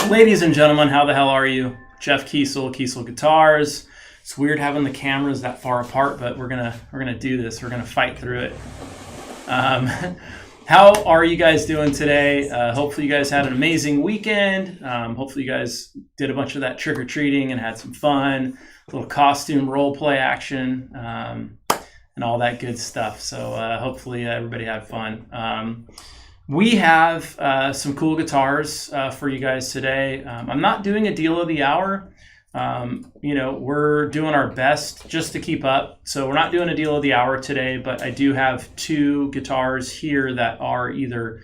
Ladies and gentlemen, how the hell are you? Jeff Keysel, Keysel Guitars. It's weird having the cameras that far apart, but we're gonna do this. We're gonna fight through it. How are you guys doing today? Hopefully you guys had an amazing weekend. Hopefully you guys did a bunch of that trick-or-treating and had some fun, a little costume role play action, and all that good stuff. So hopefully everybody had fun. We have some cool guitars for you guys today. I'm not doing a deal of the hour. We're doing our best just to keep up. So we're not doing a deal of the hour today, but I do have two guitars here that are either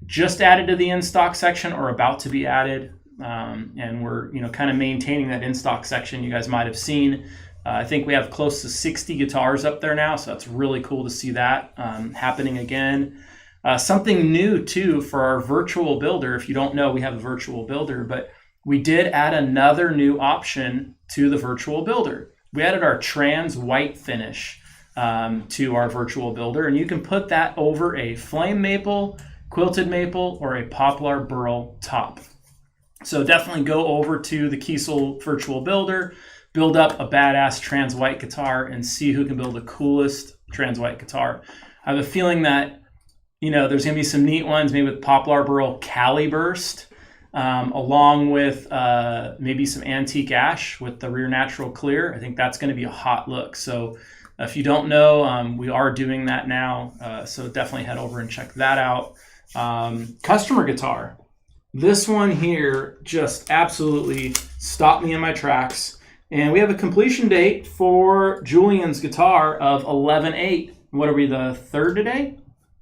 just added to the in-stock section or about to be added. And we're, kind of maintaining that in-stock section you guys might have seen. I think we have close to 60 guitars up there now. So that's really cool to see that happening again. Something new too for our virtual builder. If you don't know, we have a virtual builder, but we did add another new option to the virtual builder. We added our trans white finish to our virtual builder, and you can put that over a flame maple, quilted maple, or a poplar burl top. So definitely go over to the Keysel virtual builder, build up a badass trans white guitar, and see who can build the coolest trans white guitar. I have a feeling that there's going to be some neat ones, maybe with poplar burl Cali burst, along with maybe some antique ash with the rear natural clear. I think that's going to be a hot look. So if you don't know, we are doing that now. So definitely head over and check that out. Customer guitar. This one here just absolutely stopped me in my tracks. And we have a completion date for Julian's guitar of 11/8. What are we, the third today?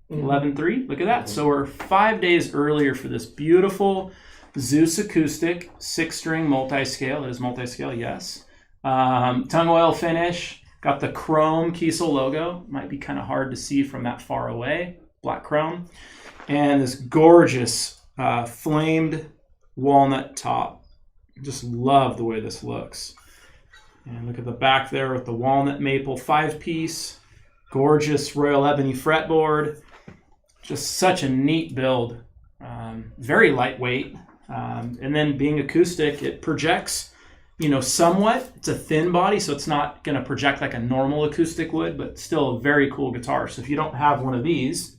11/3. Look at that. So we're 5 days earlier for this beautiful Zeus acoustic 6-string multi-scale. It is multi-scale, yes. Tongue oil finish. Got the chrome Keysel logo. Might be kind of hard to see from that far away. Black chrome. And this gorgeous flamed walnut top. Just love the way this looks. And look at the back there with the walnut maple 5-piece. Gorgeous royal ebony fretboard. Just such a neat build. Very lightweight. And then being acoustic, it projects, somewhat. It's a thin body, so it's not going to project like a normal acoustic would, but still a very cool guitar. So if you don't have one of these,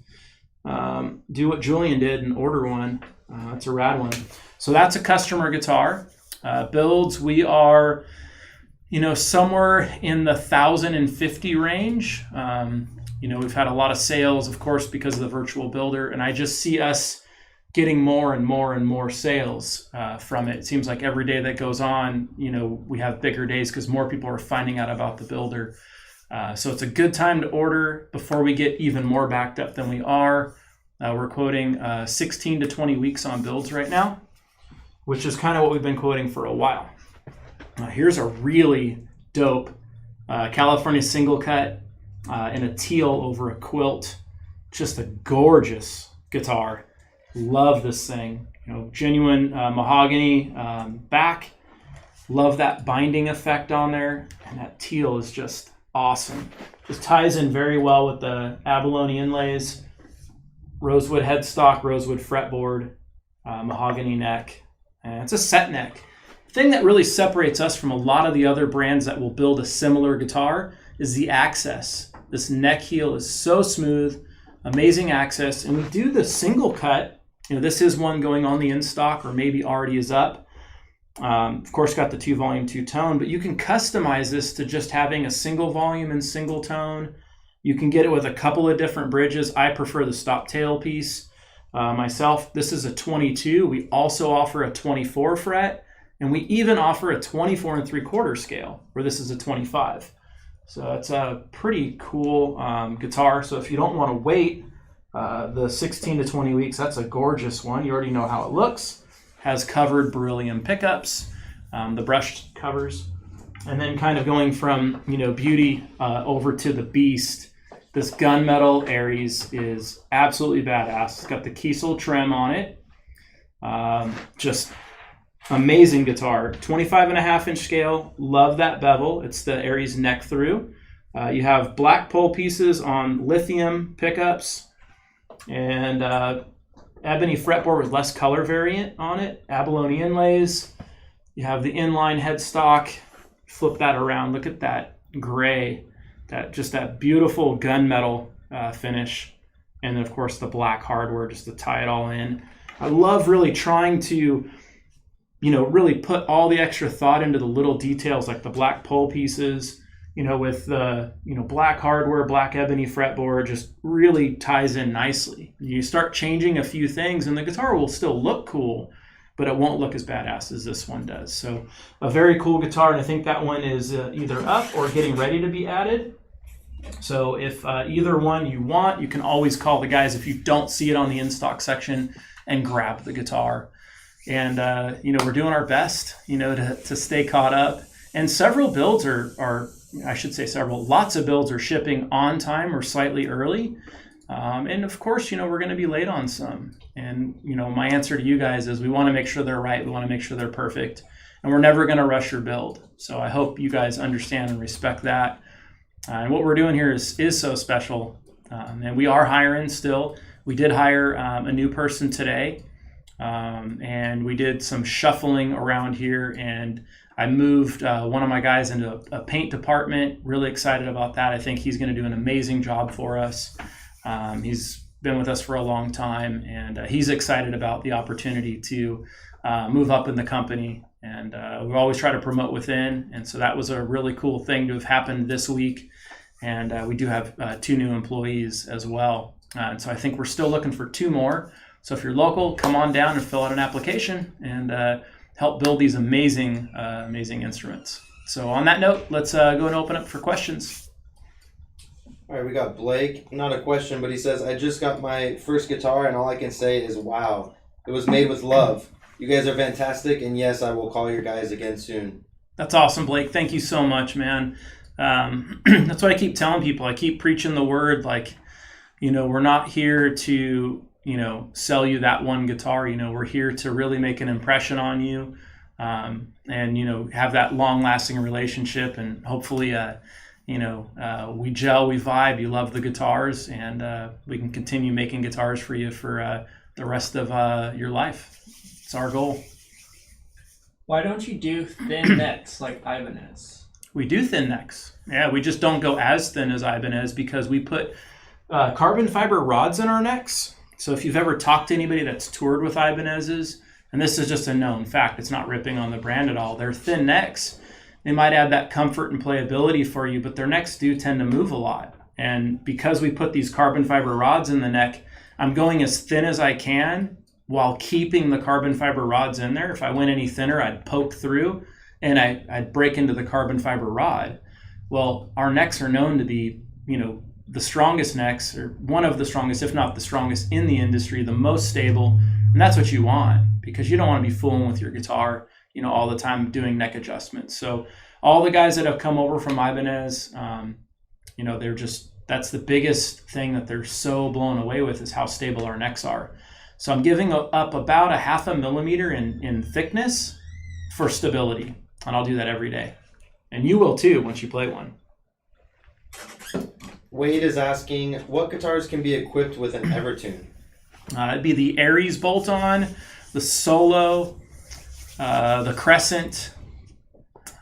do what Julian did and order one. That's a rad one. So that's a customer guitar. Builds, we are, somewhere in the 1,050 range. We've had a lot of sales, of course, because of the virtual builder, and I just see us getting more and more and more sales from it. It seems like every day that goes on, we have bigger days because more people are finding out about the builder. So it's a good time to order before we get even more backed up than we are. We're quoting 16 to 20 weeks on builds right now, which is kind of what we've been quoting for a while. Here's a really dope California single cut in a teal over a quilt. Just a gorgeous guitar. Love this thing. Genuine mahogany back. Love that binding effect on there. And that teal is just awesome. Just ties in very well with the abalone inlays. Rosewood headstock, rosewood fretboard, mahogany neck. And it's a set neck. The thing that really separates us from a lot of the other brands that will build a similar guitar is the access. This neck heel is so smooth, amazing access. And we do the single cut. This is one going on the in-stock or maybe already is up. Of course, got the 2-volume, 2-tone, but you can customize this to just having a single volume and single tone. You can get it with a couple of different bridges. I prefer the stop tail piece myself. This is a 22. We also offer a 24 fret, and we even offer a 24 3/4 scale, where this is a 25. So it's a pretty cool guitar. So if you don't want to wait the 16 to 20 weeks, that's a gorgeous one. You already know how it looks. Has covered beryllium pickups, the brushed covers. And then kind of going from, beauty over to the beast. This gunmetal Aries is absolutely badass. It's got the Keysel trim on it. Just amazing guitar. 25.5-inch scale. Love that bevel. It's the Aries neck through. You have black pole pieces on lithium pickups. And ebony fretboard with less color variant on it, abalone inlays. You have the inline headstock. Flip that around. Look at that gray, that beautiful gunmetal finish, and then of course the black hardware just to tie it all in. I love really trying to, really put all the extra thought into the little details like the black pole pieces, with the, black hardware, black ebony fretboard, just really ties in nicely. You start changing a few things and the guitar will still look cool, but it won't look as badass as this one does. So a very cool guitar, and I think that one is either up or getting ready to be added. So if either one you want, you can always call the guys if you don't see it on the in-stock section and grab the guitar. And, we're doing our best, to stay caught up. And several builds lots of builds are shipping on time or slightly early. And of course, we're going to be late on some. And, my answer to you guys is we want to make sure they're right. We want to make sure they're perfect. And we're never going to rush your build. So I hope you guys understand and respect that. And what we're doing here is so special. And we are hiring still. We did hire a new person today. And we did some shuffling around here, and I moved one of my guys into a paint department. Really excited about that. I think he's going to do an amazing job for us. He's been with us for a long time, and he's excited about the opportunity to move up in the company. And we always try to promote within, and so that was a really cool thing to have happened this week. And we do have 2 new employees as well. And so I think we're still looking for 2 more. So if you're local, come on down and fill out an application and help build these amazing instruments. So on that note, let's go and open up for questions. All right, we got Blake. Not a question, but he says, I just got my first guitar, and all I can say is, wow. It was made with love. You guys are fantastic, and yes, I will call your guys again soon. That's awesome, Blake. Thank you so much, man. That's what I keep telling people. I keep preaching the word, like, we're not here to sell you that one guitar. We're here to really make an impression on you, and have that long-lasting relationship, and hopefully we gel, we vibe, you love the guitars, and we can continue making guitars for you for the rest of your life. It's our goal. Why don't you do thin necks like Ibanez? We do thin necks. Yeah, we just don't go as thin as Ibanez because we put carbon fiber rods in our necks. So if you've ever talked to anybody that's toured with Ibanez's, and this is just a known fact, it's not ripping on the brand at all, they're thin necks. They might add that comfort and playability for you, but their necks do tend to move a lot. And because we put these carbon fiber rods in the neck, I'm going as thin as I can while keeping the carbon fiber rods in there. If I went any thinner, I'd poke through and I'd break into the carbon fiber rod. Well, our necks are known to be, the strongest necks, or one of the strongest, if not the strongest in the industry, the most stable. And that's what you want, because you don't want to be fooling with your guitar, all the time doing neck adjustments. So all the guys that have come over from Ibanez, that's the biggest thing that they're so blown away with is how stable our necks are. So I'm giving up about 0.5 millimeter in thickness for stability. And I'll do that every day. And you will too once you play one. Wade is asking, what guitars can be equipped with an Evertune? It'd be the Aries bolt-on, the Solo, the Crescent.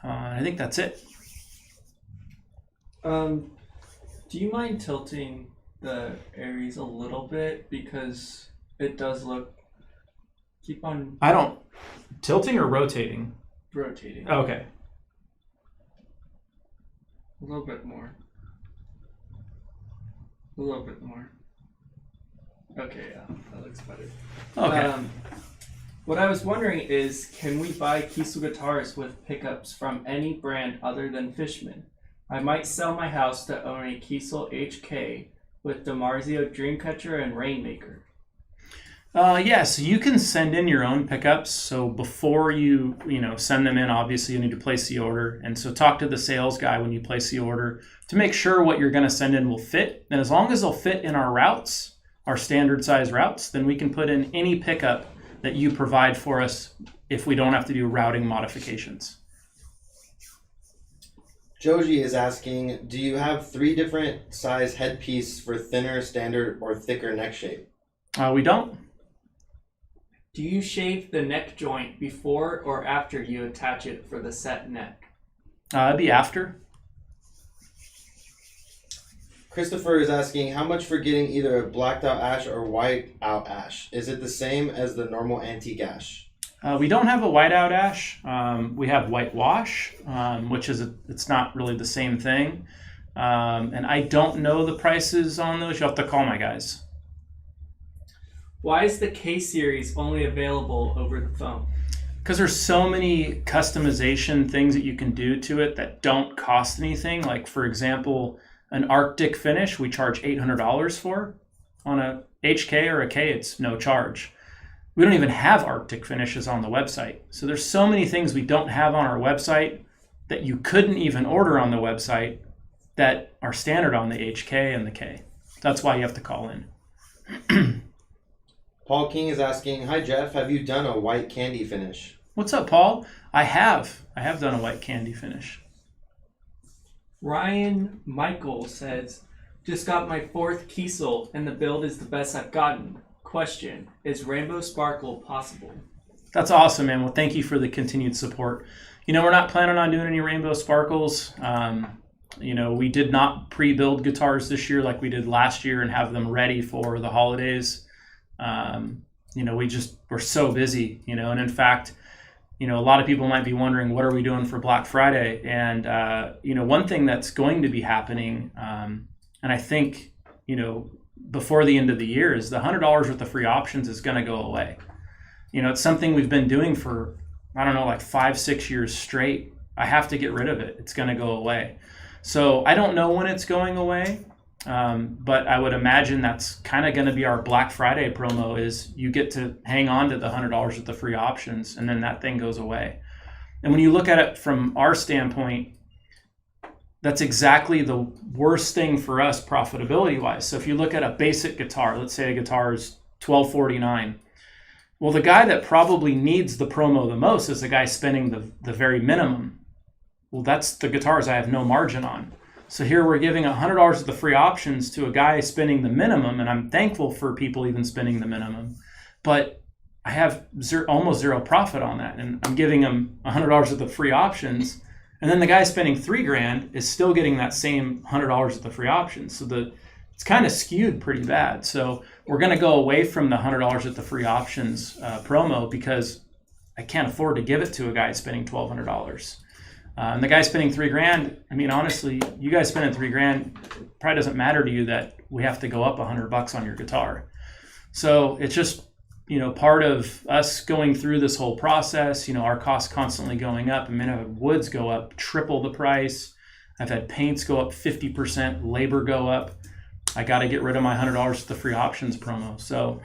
I think that's it. Do you mind tilting the Aries a little bit, because it does look... Keep on... I don't... Tilting or rotating? Rotating. Okay. A little bit more. A little bit more. Okay, yeah, that looks better. Okay. What I was wondering is, can we buy Keysel guitars with pickups from any brand other than Fishman? I might sell my house to own a Keysel HK with DiMarzio Dreamcatcher and Rainmaker. So you can send in your own pickups. So before you send them in, obviously you need to place the order. And so talk to the sales guy when you place the order to make sure what you're going to send in will fit. And as long as they'll fit in our routes, our standard size routes, then we can put in any pickup that you provide for us if we don't have to do routing modifications. Joji is asking, do you have 3 different size headpiece for thinner, standard, or thicker neck shape? We don't. Do you shave the neck joint before or after you attach it for the set neck? It'd be after. Christopher is asking, how much for getting either a blacked out ash or white out ash? Is it the same as the normal antique ash? We don't have a whiteout ash. We have whitewash, which is it's not really the same thing. And I don't know the prices on those. You'll have to call my guys. Why is the K series only available over the phone? Because there's so many customization things that you can do to it that don't cost anything. Like, for example, an Arctic finish we charge $800 for. On a HK or a K, it's no charge. We don't even have Arctic finishes on the website. So there's so many things we don't have on our website that you couldn't even order on the website that are standard on the HK and the K. That's why you have to call in. Paul King is asking, hi Jeff, have you done a white candy finish? What's up, Paul? I have done a white candy finish. Ryan Michael says, just got my 4th Keysel and the build is the best I've gotten. Question, is Rainbow Sparkle possible? That's awesome, man. Well, thank you for the continued support. We're not planning on doing any Rainbow Sparkles. We did not pre-build guitars this year like we did last year and have them ready for the holidays. We're so busy, and in fact, a lot of people might be wondering, what are we doing for Black Friday? And, one thing that's going to be happening, and I think, before the end of the year is the $100 worth of free options is going to go away. It's something we've been doing for, like 5-6 years straight. I have to get rid of it. It's going to go away. So I don't know when it's going away. But I would imagine that's kind of going to be our Black Friday promo is you get to hang on to the $100 with the free options and then that thing goes away. And when you look at it from our standpoint, that's exactly the worst thing for us profitability wise. So if you look at a basic guitar, let's say a guitar is $1249. Well, the guy that probably needs the promo the most is the guy spending the very minimum. Well, that's the guitars I have no margin on. So here we're giving $100 of the free options to a guy spending the minimum, and I'm thankful for people even spending the minimum. But I have almost zero profit on that, and I'm giving him $100 of the free options, and then the guy spending $3,000 is still getting that same $100 of the free options. So it's kind of skewed pretty bad. So we're going to go away from the $100 of the free options promo because I can't afford to give it to a guy spending $1,200. And the guy spending $3,000, I mean, honestly, you guys spending $3,000 probably doesn't matter to you that we have to go up $100 on your guitar. So it's just, part of us going through this whole process, our costs constantly going up. I mean, I've had woods go up triple the price. I've had paints go up 50%, labor go up. I got to get rid of my $100 with the free options promo. So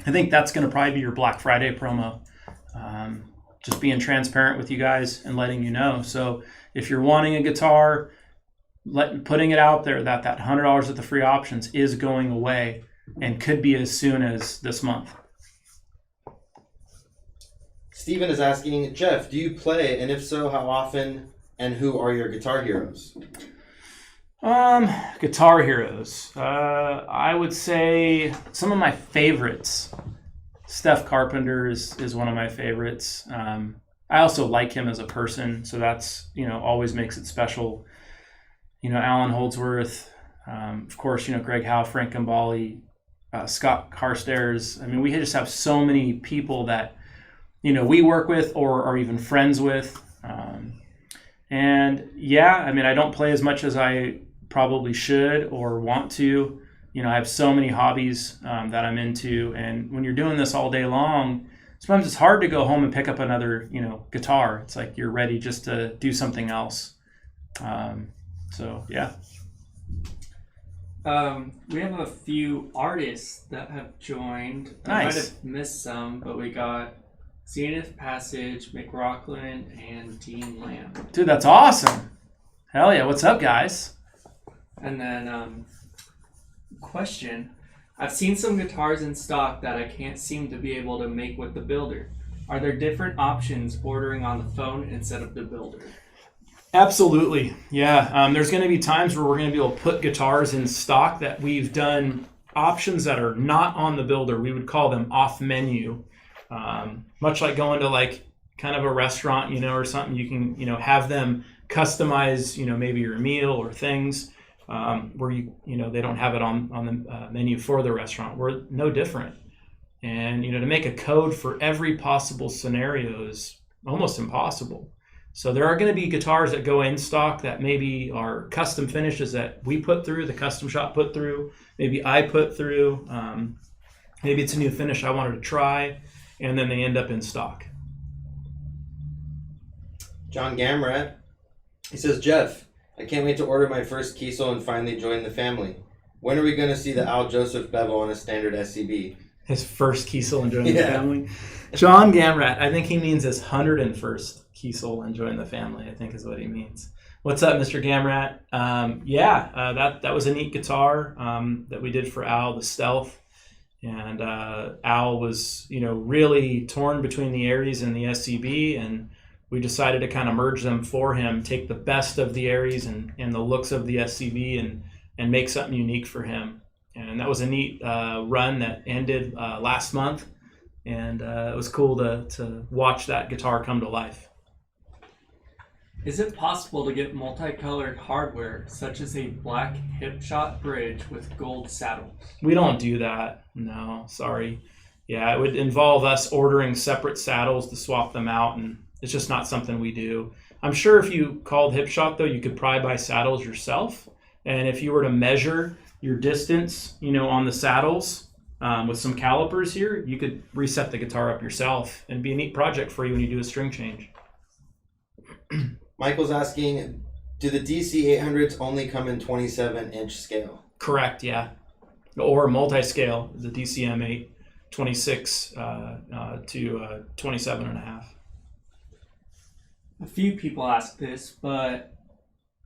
I think that's going to probably be your Black Friday promo. Just being transparent with you guys and letting you know. So if you're wanting a guitar, putting it out there that $100 of the free options is going away and could be as soon as this month. Steven is asking, Jeff, do you play? And if so, how often? And who are your guitar heroes? Guitar heroes. I would say some of my favorites. Steph Carpenter is one of my favorites. I also like him as a person, so that's, always makes it special. Alan Holdsworth, of course, Greg Howe, Frank Gambale, Scott Carstairs. I mean, we just have so many people that, we work with or are even friends with. And yeah, I mean, I don't play as much as I probably should or want to. I have so many hobbies that I'm into, and when you're doing this all day long, sometimes it's hard to go home and pick up another, guitar. It's like you're ready just to do something else. So yeah. We have a few artists that have joined. Nice. I might have missed some, but we got Zenith Passage, McRocklin, and Dean Lamb. Dude, that's awesome. Hell yeah. What's up, guys? And then, question. I've seen some guitars in stock that I can't seem to be able to make with the builder. Are there different options ordering on the phone instead of the builder? Absolutely. Yeah. There's going to be times where we're going to be able to put guitars in stock that we've done options that are not on the builder. We would call them off menu. Much like going to like kind of a restaurant, or something, you can, have them customize, maybe your meal or things where they don't have it on the menu for the restaurant. We're no different. And, to make a code for every possible scenario is almost impossible. So there are going to be guitars that go in stock that maybe are custom finishes that we put through, the custom shop put through, maybe I put through, maybe it's a new finish I wanted to try, and then they end up in stock. John Gamrat, he says, Jeff, I can't wait to order my first Keysel and finally join the family. When are we going to see the Al Joseph bevel on a standard SCB? His first Keysel and join the family. John Gamrat, I think he means his 101st Keysel and join the family, I think is what he means. What's up, Mr. Gamrat? That was a neat guitar that we did for Al, the Stealth. And Al was, really torn between the Aries and the SCB, and we decided to kind of merge them for him, take the best of the Aries and the looks of the SCB and make something unique for him. And that was a neat run that ended last month, and it was cool to watch that guitar come to life. Is it possible to get multicolored hardware, such as a black hip-shot bridge with gold saddles? We don't do that. No, sorry. Yeah, it would involve us ordering separate saddles to swap them out, and it's just not something we do. I'm sure if you called Hipshot, though, you could probably buy saddles yourself. And if you were to measure your distance, on the saddles with some calipers here, you could reset the guitar up yourself and be a neat project for you when you do a string change. Michael's asking, do the DC 800s only come in 27-inch scale? Correct, yeah. Or multi-scale, the DCM8, 26 to 27 and a half. A few people ask this, but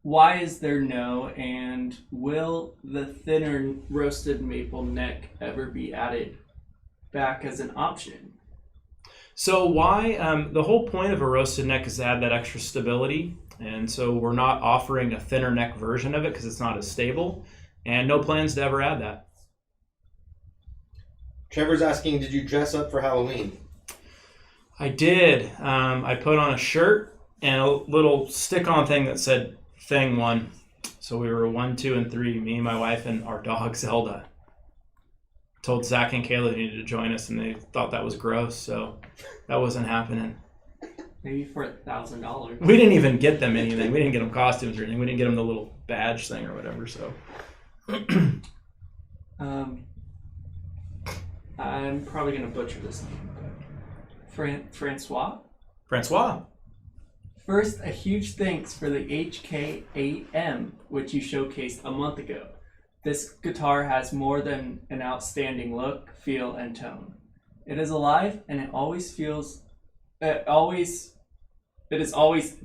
why is there no, and will the thinner roasted maple neck ever be added back as an option? So why, the whole point of a roasted neck is to add that extra stability. And so we're not offering a thinner neck version of it because it's not as stable, and no plans to ever add that. Trevor's asking, did you dress up for Halloween? I did. I put on a shirt and a little stick-on thing that said Thing 1. So we were 1, 2, and 3, me, my wife, and our dog Zelda. Told Zach and Kayla they needed to join us, and they thought that was gross, so that wasn't happening. Maybe for $1,000. We didn't even get them anything. We didn't get them costumes or anything. We didn't get them the little badge thing or whatever, so. I'm probably going to butcher this name, but Francois? Francois. First, a huge thanks for the HK8M, which you showcased a month ago. This guitar has more than an outstanding look, feel, and tone. It is alive, and it is always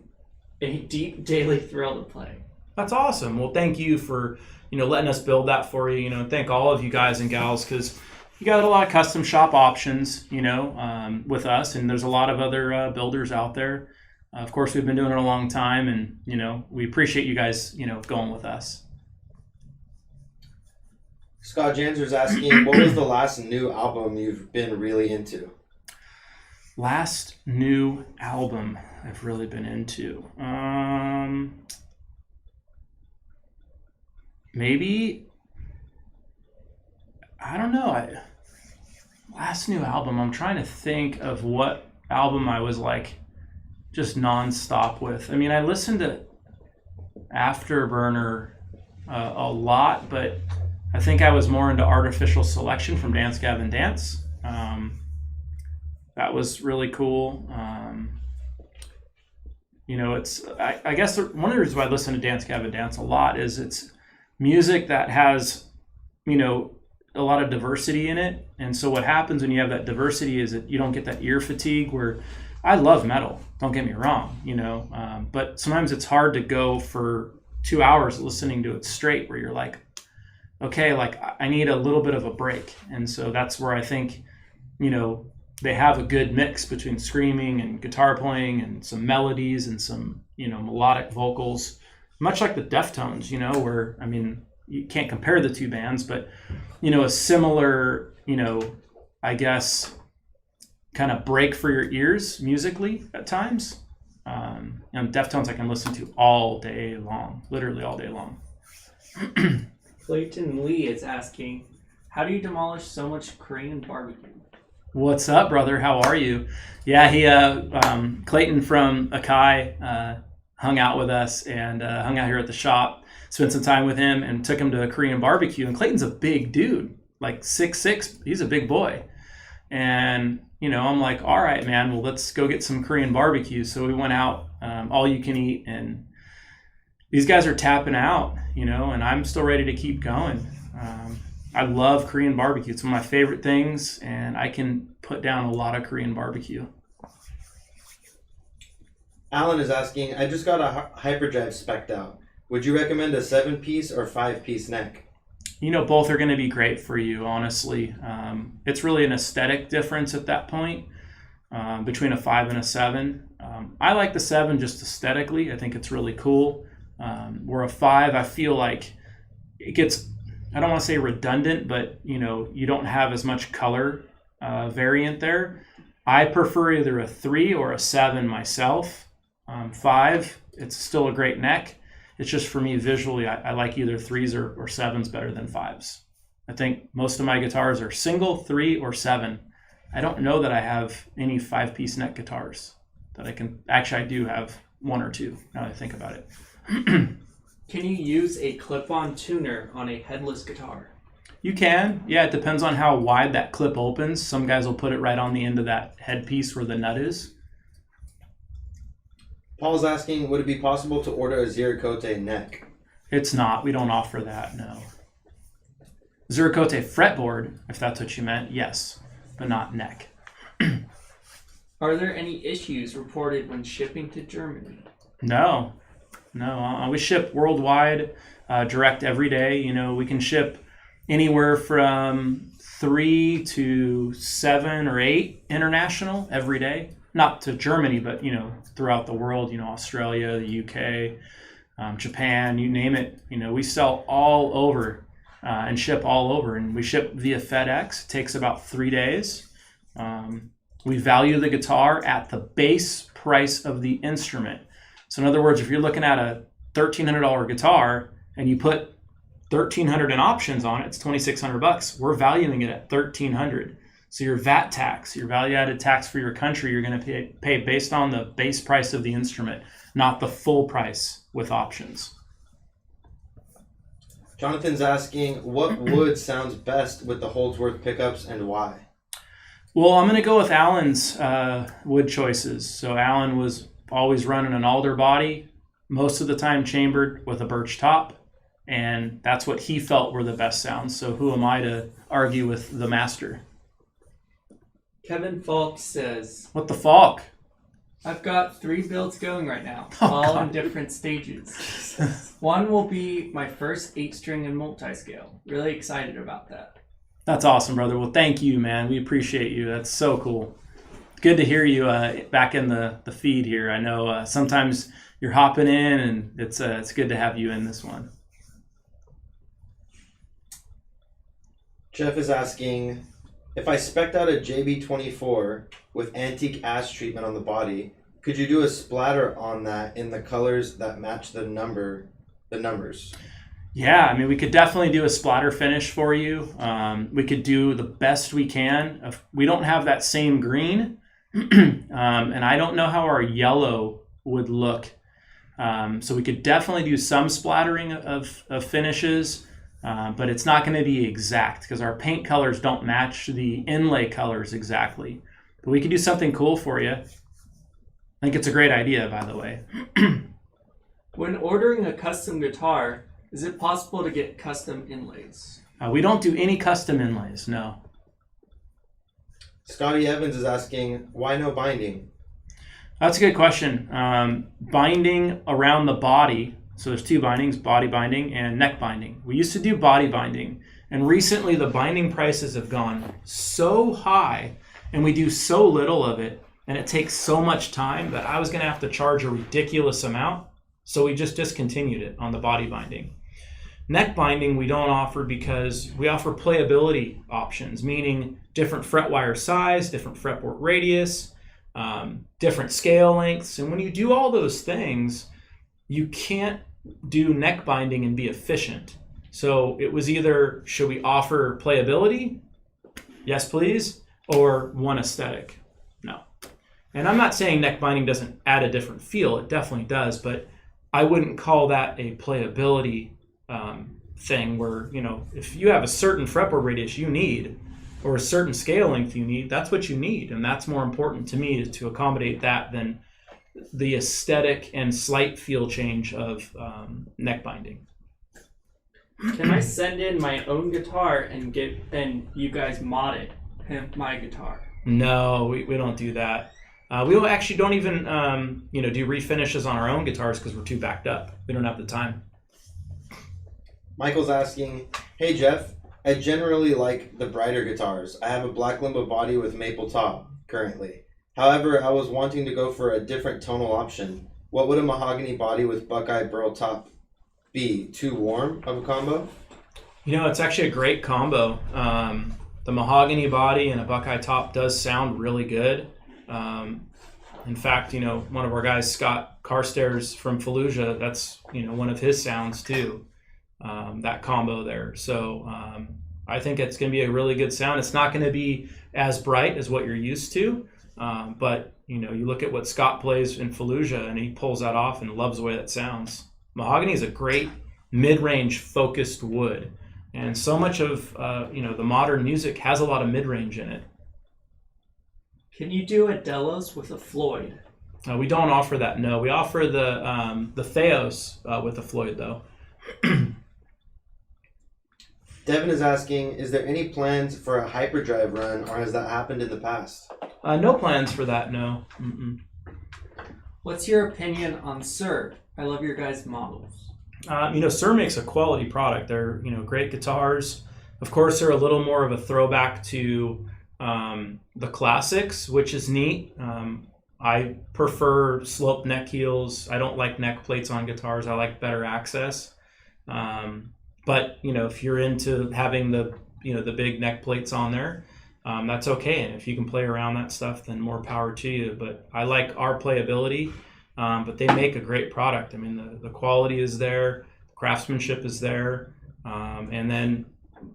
a deep daily thrill to play. That's awesome. Well, thank you for, letting us build that for you. Thank all of you guys and gals, because you got a lot of custom shop options, with us, and there's a lot of other builders out there. Of course, we've been doing it a long time, and, we appreciate you guys, going with us. Scott Janser's asking, what was the last new album you've been really into? Last new album I've really been into. Maybe, I don't know. Last new album, I'm trying to think of what album I was like just nonstop with. I mean, I listened to Afterburner a lot, but I think I was more into Artificial Selection from Dance Gavin Dance. That was really cool. I guess one of the reasons why I listen to Dance Gavin Dance a lot is it's music that has, a lot of diversity in it. And so what happens when you have that diversity is that you don't get that ear fatigue where I love metal, don't get me wrong, but sometimes it's hard to go for 2 hours listening to it straight where you're like, okay, like I need a little bit of a break. And so that's where I think, they have a good mix between screaming and guitar playing and some melodies and some, melodic vocals, much like the Deftones, where, I mean, you can't compare the two bands, but, a similar, I guess, kind of break for your ears musically at times. And Deftones I can listen to all day long, literally all day long. Clayton Lee is asking, how do you demolish so much Korean barbecue? What's up, brother? How are you? Yeah, Clayton from Akai hung out with us and hung out here at the shop, spent some time with him and took him to a Korean barbecue. And Clayton's a big dude, like 6'6". He's a big boy. And, I'm like, all right, man, well, let's go get some Korean barbecue. So we went out, all you can eat. And these guys are tapping out, and I'm still ready to keep going. I love Korean barbecue. It's one of my favorite things, and I can put down a lot of Korean barbecue. Alan is asking, I just got a Hyperdrive spec'd out. Would you recommend a 7-piece or 5-piece neck? Both are going to be great for you, honestly. It's really an aesthetic difference at that point between a 5 and a 7. I like the 7 just aesthetically. I think it's really cool. Where a 5, I feel like it gets, I don't want to say redundant, but you don't have as much color variant there. I prefer either a 3 or a 7 myself. 5, it's still a great neck. It's just for me visually, I like either 3s or 7s better than 5s. I think most of my guitars are single, 3, or 7. I don't know that I have any 5-piece neck guitars that I can, actually I do have 1 or 2 now that I think about it. Can you use a clip-on tuner on a headless guitar? You can. Yeah, it depends on how wide that clip opens. Some guys will put it right on the end of that headpiece where the nut is. Paul's asking, would it be possible to order a Ziricote neck? It's not. We don't offer that, no. Ziricote fretboard, if that's what you meant, yes, but not neck. Are there any issues reported when shipping to Germany? No. We ship worldwide, direct every day. We can ship anywhere from 3 to 7 or 8 international every day. Not to Germany, but, throughout the world, Australia, the UK, Japan, you name it. We sell all over and ship all over. And we ship via FedEx. It takes about 3 days. We value the guitar at the base price of the instrument. So in other words, if you're looking at a $1,300 guitar and you put $1,300 in options on it, it's $2,600. We're valuing it at $1,300. So your VAT tax, your value-added tax for your country, you're going to pay based on the base price of the instrument, not the full price with options. Jonathan's asking, what wood sounds best with the Holdsworth pickups and why? Well, I'm going to go with Alan's wood choices. So Alan was always running an alder body, most of the time chambered with a birch top, and that's what he felt were the best sounds. So who am I to argue with the master? Kevin Falk says, What the Falk? I've got 3 builds going right now, Oh, all God. in different stages. One will be my first 8-string and multi-scale. Really excited about that. That's awesome, brother. Well, thank you, man. We appreciate you. That's so cool. Good to hear you back in the feed here. I know sometimes you're hopping in, and it's good to have you in this one. Jeff is asking, if I spec'd out a JB24 with antique ash treatment on the body, could you do a splatter on that in the colors that match the numbers? Yeah, we could definitely do a splatter finish for you. We could do the best we can. We don't have that same green, and I don't know how our yellow would look. So we could definitely do some splattering of finishes. But it's not going to be exact because our paint colors don't match the inlay colors exactly. But we can do something cool for you. I think it's a great idea, by the way. When ordering a custom guitar, is it possible to get custom inlays? We don't do any custom inlays, no. Scotty Evans is asking, why no binding? That's a good question. Binding around the body. So there's 2 bindings, body binding and neck binding. We used to do body binding, and recently the binding prices have gone so high, and we do so little of it, and it takes so much time that I was going to have to charge a ridiculous amount, so we just discontinued it on the body binding. Neck binding we don't offer because we offer playability options, meaning different fret wire size, different fretboard radius, different scale lengths. And when you do all those things, you can't do neck binding and be efficient. So it was either, should we offer playability? Yes, please. Or one aesthetic? No. And I'm not saying neck binding doesn't add a different feel. It definitely does, but I wouldn't call that a playability thing where, if you have a certain fretboard radius you need or a certain scale length you need, that's what you need. And that's more important to me to accommodate that than the aesthetic and slight feel change of neck binding. Can I send in my own guitar and you guys mod it, my guitar? No, we don't do that. We actually don't even do refinishes on our own guitars because we're too backed up. We don't have the time. Michael's asking, hey Jeff, I generally like the brighter guitars. I have a black limbo body with maple top currently. However, I was wanting to go for a different tonal option. What would a mahogany body with Buckeye burl top be? Too warm of a combo? It's actually a great combo. The mahogany body and a Buckeye top does sound really good. In fact, one of our guys, Scott Carstairs from Fallujah, that's, one of his sounds too, that combo there. So I think it's going to be a really good sound. It's not going to be as bright as what you're used to, but, you look at what Scott plays in Fallujah and he pulls that off and loves the way that sounds. Mahogany is a great mid-range focused wood. And so much of, the modern music has a lot of mid-range in it. Can you do a Delos with a Floyd? We don't offer that, no. We offer the Theos with a Floyd, though. Devin is asking, is there any plans for a hyperdrive run, or has that happened in the past? No plans for that, no. Mm-mm. What's your opinion on Sir? I love your guys' models. Sir makes a quality product. They're, great guitars. Of course, they're a little more of a throwback to the classics, which is neat. I prefer sloped neck heels. I don't like neck plates on guitars. I like better access. But, if you're into having the big neck plates on there, that's okay. And if you can play around that stuff, then more power to you. But I like our playability. But they make a great product. I mean, the quality is there, craftsmanship is there, and then,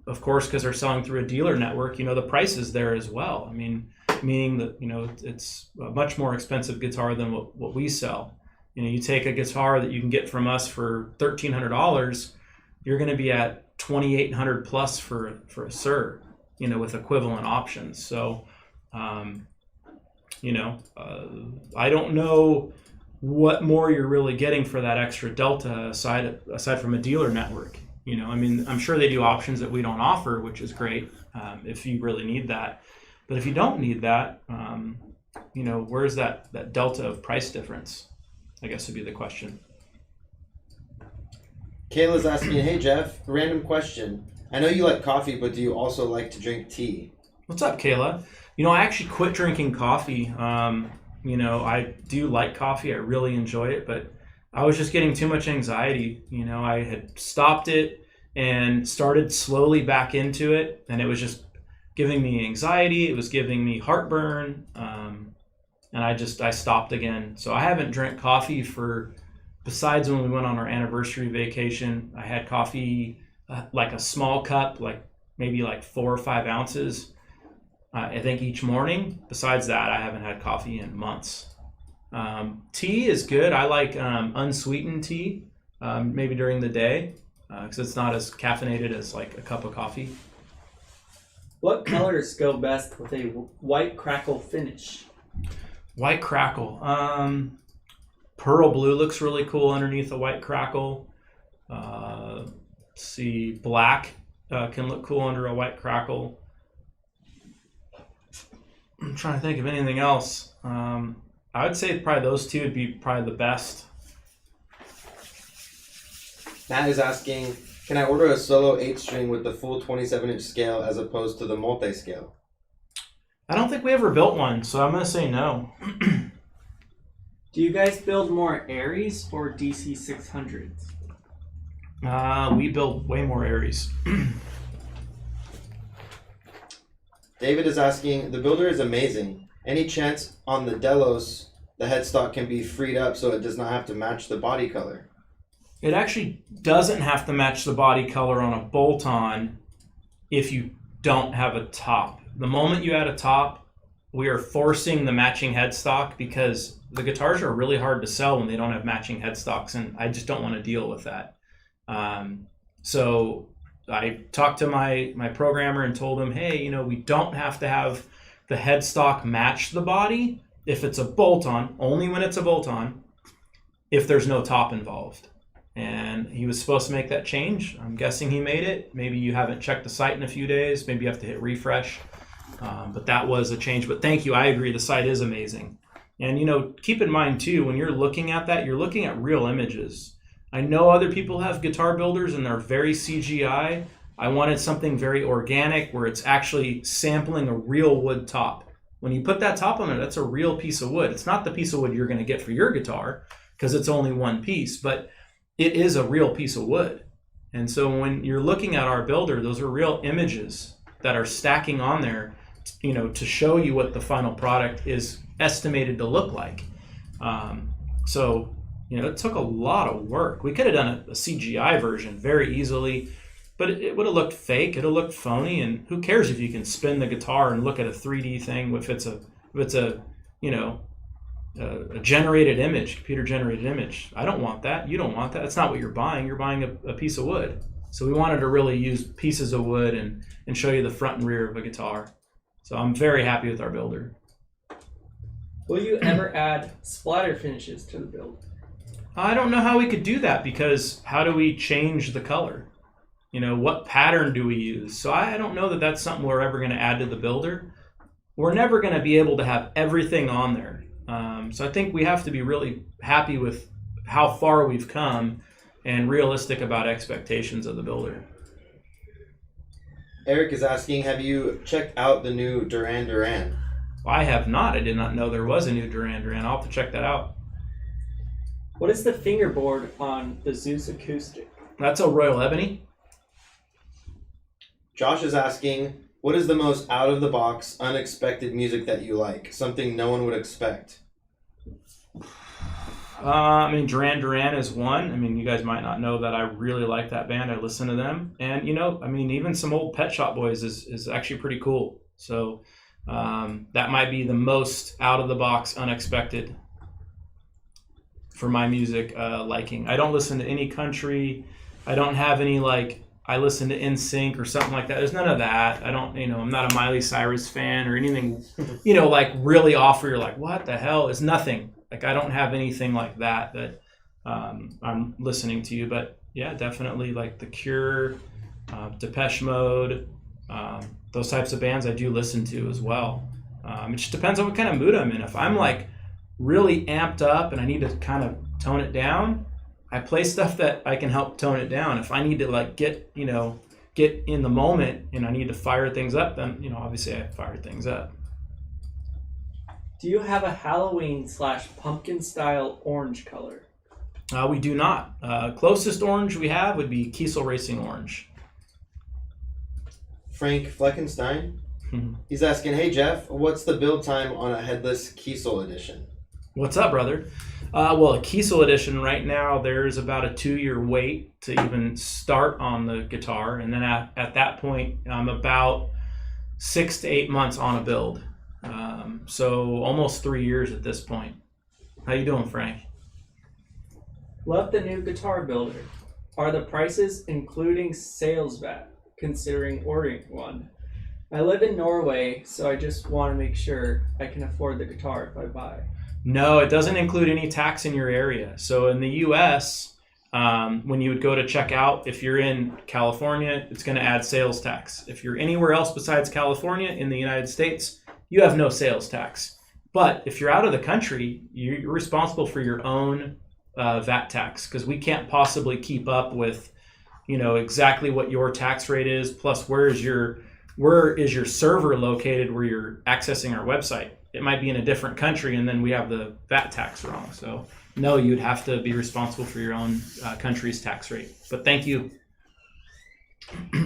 of course, because they're selling through a dealer network, the price is there as well. I mean, meaning that it's a much more expensive guitar than what we sell. You take a guitar that you can get from us for $1,300, you're going to be at $2,800 plus for a Sir, with equivalent options. So, I don't know what more you're really getting for that extra delta aside from a dealer network. I'm sure they do options that we don't offer, which is great if you really need that. But if you don't need that, where's that delta of price difference? I guess would be the question. Kayla's asking, hey Jeff, random question. I know you like coffee, but do you also like to drink tea? What's up, Kayla? I actually quit drinking coffee. I do like coffee. I really enjoy it, but I was just getting too much anxiety. I had stopped it and started slowly back into it, and it was just giving me anxiety. It was giving me heartburn, and I stopped again. So I haven't drank coffee besides when we went on our anniversary vacation. I had coffee, like a small cup, like maybe like 4 or 5 ounces. I think each morning. Besides that, I haven't had coffee in months. Tea is good. I like unsweetened tea, maybe during the day, because it's not as caffeinated as like a cup of coffee. What colors go best with a white Crackle finish? White Crackle. Pearl blue looks really cool underneath a white Crackle. Let's see, black can look cool under a white Crackle. I'm trying to think of anything else. I would say probably those two would be probably the best. Matt is asking, can I order a solo 8-string with the full 27-inch scale as opposed to the multi-scale? I don't think we ever built one, so I'm going to say no. Do you guys build more Aries or DC 600s? We build way more Aries. David is asking, the builder is amazing. Any chance on the Delos the headstock can be freed up so it does not have to match the body color? It actually doesn't have to match the body color on a bolt-on if you don't have a top. The moment you add a top, we are forcing the matching headstock because the guitars are really hard to sell when they don't have matching headstocks, and I just don't want to deal with that. So I talked to my programmer and told him, hey, we don't have to have the headstock match the body if it's a bolt-on, only when it's a bolt-on, if there's no top involved. And he was supposed to make that change. I'm guessing he made it. Maybe you haven't checked the site in a few days. Maybe you have to hit refresh. But that was a change. But thank you. I agree. The site is amazing. And, keep in mind, too, when you're looking at that, you're looking at real images. I know other people have guitar builders and they're very CGI. I wanted something very organic where it's actually sampling a real wood top. When you put that top on there, that's a real piece of wood. It's not the piece of wood you're going to get for your guitar because it's only one piece, but it is a real piece of wood. And so when you're looking at our builder, those are real images that are stacking on there, to show you what the final product is estimated to look like. So it took a lot of work. We could have done a CGI version very easily, but it would have looked fake. It would have looked phony. And who cares if you can spin the guitar and look at a 3D thing if it's a generated image, computer generated image. I don't want that. You don't want that. That's not what you're buying. You're buying a piece of wood. So we wanted to really use pieces of wood and show you the front and rear of a guitar. So I'm very happy with our builder. Will you ever add splatter finishes to the build? I don't know how we could do that because how do we change the color? What pattern do we use? So I don't know that that's something we're ever going to add to the builder. We're never going to be able to have everything on there. So I think we have to be really happy with how far we've come and realistic about expectations of the builder. Eric is asking, have you checked out the new Duran Duran? I have not. I did not know there was a new Duran Duran. I'll have to check that out. What is the fingerboard on the Zeus acoustic? That's a Royal Ebony. Josh is asking, what is the most out-of-the-box, unexpected music that you like? Something no one would expect. Duran Duran is one. You guys might not know that I really like that band. I listen to them. And, even some old Pet Shop Boys is actually pretty cool. So that might be the most out-of-the-box, unexpected for my music liking. I don't listen to any country. I don't have any, I listen to NSYNC or something like that. There's none of that. I don't, I'm not a Miley Cyrus fan or anything, really off where you're like, what the hell? It's nothing. I don't have anything like that I'm listening to you. But yeah, definitely The Cure, Depeche Mode, those types of bands I do listen to as well. It just depends on what kind of mood I'm in. If I'm really amped up and I need to kind of tone it down, I play stuff that I can help tone it down. If I need to get in the moment and I need to fire things up, then obviously I fire things up. Do you have a Halloween/pumpkin style orange color? We do not. Closest orange we have would be Keysel Racing Orange. Frank Fleckenstein, he's asking, hey Jeff, what's the build time on a Headless Keysel edition? What's up, brother? Well, a Keysel edition right now, there's about a 2-year wait to even start on the guitar. And then at that point, I'm about 6 to 8 months on a build. So almost 3 years at this point. How you doing, Frank? Love the new guitar builder. Are the prices including sales VAT, considering ordering one? I live in Norway, so I just want to make sure I can afford the guitar if I buy. No, it doesn't include any tax in your area. So in the U.S., when you would go to check out, if you're in California, it's going to add sales tax. If you're anywhere else besides California in the United States, you have no sales tax. But if you're out of the country, you're responsible for your own VAT tax, because we can't possibly keep up with, exactly what your tax rate is. Plus, where is your server located where you're accessing our website? it might be in a different country, and then we have the VAT tax wrong. So no, you'd have to be responsible for your own country's tax rate. But thank you.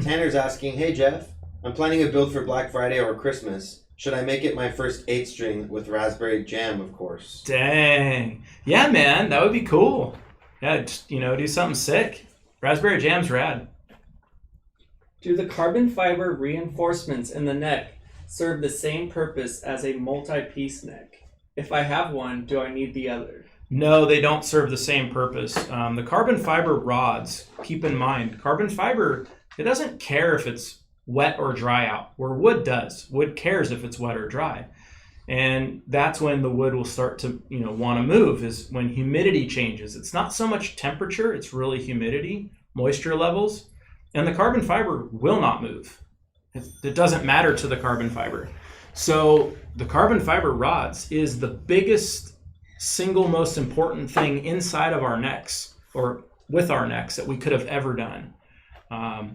Tanner's asking, hey Jeff, I'm planning a build for Black Friday or Christmas. Should I make it my first 8-string with raspberry jam, of course? Dang. Yeah, man, that would be cool. Yeah, just, do something sick. Raspberry jam's rad. Do the carbon fiber reinforcements in the neck serve the same purpose as a multi-piece neck? If I have one, do I need the other? No, they don't serve the same purpose. The carbon fiber rods, keep in mind, carbon fiber, it doesn't care if it's wet or dry out, where wood does. Wood cares if it's wet or dry. And that's when the wood will start to, want to move, is when humidity changes. It's not so much temperature, it's really humidity, moisture levels. And the carbon fiber will not move. It doesn't matter to the carbon fiber. So the carbon fiber rods is the biggest, single most important thing inside of our necks, or with our necks, that we could have ever done.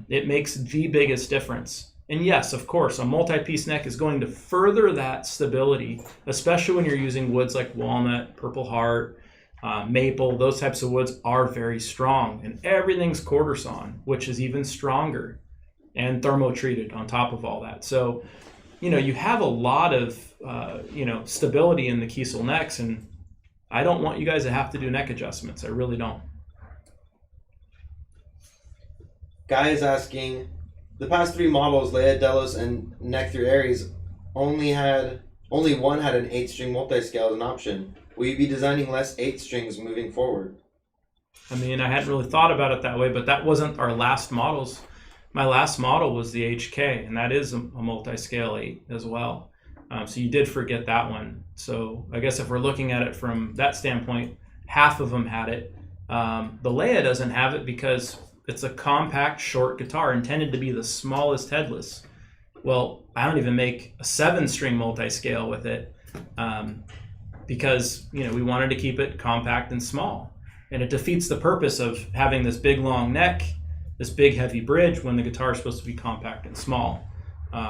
It makes the biggest difference. And yes, of course, a multi-piece neck is going to further that stability, especially when you're using woods like walnut, purple heart, maple. Those types of woods are very strong, and everything's quarter sawn, which is even stronger, and thermo-treated on top of all that. So, you have a lot of, stability in the Keysel necks, and I don't want you guys to have to do neck adjustments. I really don't. Guy is asking, the past 3 models, Leia, Delos, and Neck Through Aries, only one had an 8-string multi-scale as an option. Will you be designing less 8-strings moving forward? I mean, I hadn't really thought about it that way, but that wasn't our last models. My last model was the HK, and that is a multi-scale 8 as well. So you did forget that one. So I guess if we're looking at it from that standpoint, half of them had it. The Leia doesn't have it because it's a compact, short guitar intended to be the smallest headless. Well, I don't even make a 7-string multi-scale with it because, we wanted to keep it compact and small. And it defeats the purpose of having this big, long neck, this big, heavy bridge, when the guitar is supposed to be compact and small.